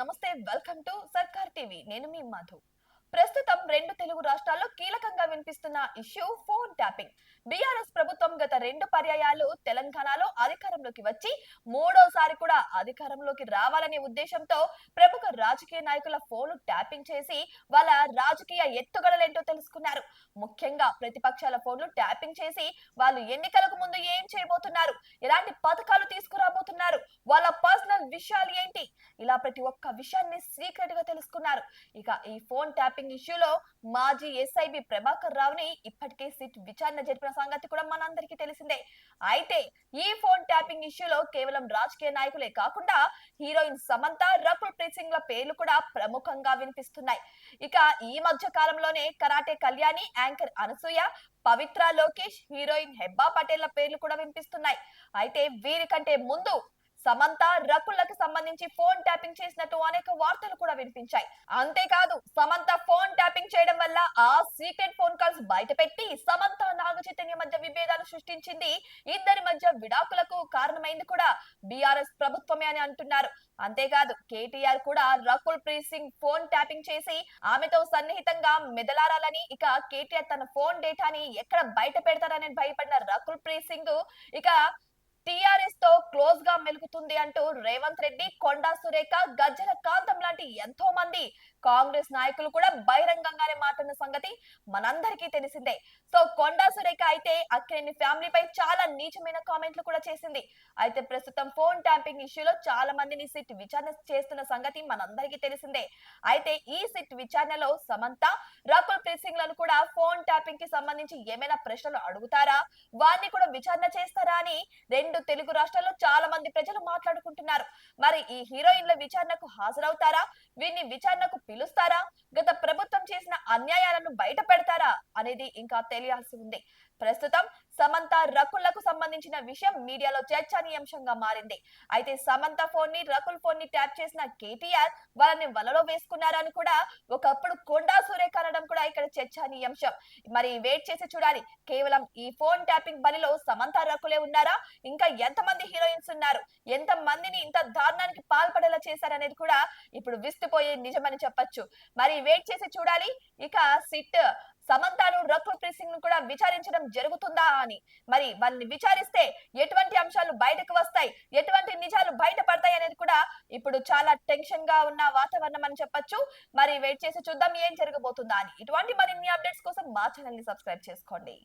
నమస్తే. Welcome to సర్కార్ TV. నేను మీ మధు. ప్రస్తుతం రెండు తెలుగు రాష్ట్రాల్లో కీలకంగా వినిపిస్తున్న ఇష్యూ ఫోన్ ట్యాపింగ్. బీఆర్ఎస్ ప్రభుత్వం గత రెండు పర్యాయాలు తెలంగాణలో అధికారంలోకి వచ్చి మూడోసారి కూడా అధికారంలోకి రావాలనే ఉద్దేశంతో ప్రముఖ రాజకీయ నాయకుల ఫోన్లు ట్యాపింగ్ చేసి వాళ్ళ రాజకీయ ఎత్తుగడలేంటో తెలుసుకున్నారు. ముఖ్యంగా ప్రతిపక్షాల ఫోన్లు ట్యాపింగ్ చేసి వాళ్ళు ఎన్నికలకు ముందు ఏం చేయబోతున్నారు, ఎలాంటి పథకాలు తీసుకురాబోతున్నారు, వాళ్ళ పర్సనల్ విషయాలు ఏంటి, ఇలా ప్రతి ఒక్క విషయాన్ని సీక్రెట్ గా తెలుసుకున్నారు. ఇక ఈ ఫోన్ ట్యాపింగ్ ఇష్యూలో మాజీ ఎస్ఐబి ప్రభాకర్ రావుని ఇప్పటికే సిట్ విచారణ జరిపిన సంగతి కూడా మనందరికీ తెలిసిందే. అయితే ఈ ఫోన్ ట్యాపింగ్ ఇష్యూలో కేవలం రాజకీయ నాయకులే కాకుండా హీరోయిన్ సమంత, రకుల్ ప్రీత్ సింగ్ ల పేర్లు కూడా ప్రముఖంగా వినిపిస్తున్నాయి. ఇక ఈ మధ్య కాలంలోనే కరాటే కళ్యాణి, యాంకర్ అనసూయ, పవిత్ర లోకేష్, హీరోయిన్ హెబ్బా పటేల్ ల పేర్లు కూడా వినిపిస్తున్నాయి. అయితే వీరికంటే ముందు సమంత, రకుల్లకు సంబంధించి ఫోన్ ట్యాపింగ్ చేసినట్టు అనేక వార్తలు కూడా వినిపించాయి. అంతేకాదు సమంత ఫోన్ ట్యాపింగ్ చేయడం వల్ల ఆ secret phone calls బయటపెట్టి Samantha, Naga Chaitanya మధ్య విభేదాలు సృష్టించింది, ఇద్దరి మధ్య విడాకులకు కారణమైంది కూడా బీఆర్ఎస్ ప్రభుత్వమే అని అంటున్నారు. అంతేకాదు కేటీఆర్ కూడా రకుల్ ప్రీత్ సింగ్ ఫోన్ ట్యాపింగ్ చేసి ఆమెతో సన్నిహితంగా మెదలారాలని, ఇక కేటీఆర్ తన ఫోన్ డేటాని ఎక్కడ బయట పెడతారని భయపడిన రకుల్ ప్రీత్ సింగ్ ఇక టిఆర్ఎస్ తో క్లోజ్ గా మెలుగుతుంది అంటూ రేవంత్ రెడ్డి, కొండా సురేఖ, గజ్జల కాంతం లాంటి ఎంతో మంది కాంగ్రెస్ నాయకులు కూడా బహిరంగంగానే మాట్లాడిన సంగతి మనందరికీ తెలిసిందే. సో కొండా సురేఖ అయితే అక్కినేని ఫ్యామిలీపై చాలా నీచమైన కామెంట్లు కూడా చేసింది. అయితే ప్రస్తుతం ఫోన్ ట్యాంపింగ్ ఇష్యూలో చాలా మందిని సిట్ విచారణ చేస్తున్న సంగతి మనందరికీ తెలిసిందే. అయితే ఈ సిట్ విచారణలో సమంత, రకుల్ ప్రీత్ సింగ్ లను కూడా ఫోన్ ట్యాపింగ్ కి సంబంధించి ఏమైనా ప్రశ్నలు అడుగుతారా, వారిని కూడా విచారణ చేస్తారా అని రెండు తెలుగు రాష్ట్రాల్లో చాలా మంది ప్రజలు మాట్లాడుకుంటున్నారు. మరి ఈ హీరోయిన్ల విచారణకు హాజరవుతారా, వీరిని విచారణకు పిలుస్తారా, గత ప్రభుత్వం చేసిన అన్యాయాలను బయట పెడతారా అనేది ఇంకా తెలియాల్సి ఉంది. ప్రస్తుతం సమంత, రకుల్లకు సంబంధించిన విషయం మీడియాలో చర్చనీయాంశంగా మారింది. అయితే సమంత ఫోన్ ని, రకుల్ ఫోన్ ని ట్యాప్ చేసిన కేటీఆర్ వాళ్ళని వలలో వేసుకున్నారని కూడా ఒకప్పుడు కొండా సురేఖ అనడం కూడా ఇక్కడ చర్చనీయాంశం. మరి వెయిట్ చేసి చూడాలి, కేవలం ఈ ఫోన్ ట్యాపింగ్ బలిలో సమంత, రకులే ఉన్నారా, ఇంకా ఎంత మంది హీరోయిన్స్ ఉన్నారు, ఎంత మందిని ఇంత దారుణానికి పాల్పడేలా చేశారనేది కూడా ఇప్పుడు విస్తుపోయే నిజమని చెప్పొచ్చు. మరి వెయిట్ చేసి చూడాలి. ఇక సిట్ సమంతను, రకుల్ ప్రీత్ సింగ్ ను కూడా విచారించడం జరుగుతుందా అని. మరి వాళ్ళని విచారిస్తే ఎటువంటి అంశాలు బయటకు వస్తాయి, ఎటువంటి నిజాలు బయటపడతాయి అనేది కూడా ఇప్పుడు చాలా టెన్షన్ గా ఉన్న వాతావరణం అని చెప్పొచ్చు. మరి వెయిట్ చేసి చూద్దాం ఏం జరగబోతుందా అని. ఇటువంటి మరిన్ని అప్డేట్స్ కోసం మా ఛానల్ ని సబ్స్క్రైబ్ చేసుకోండి.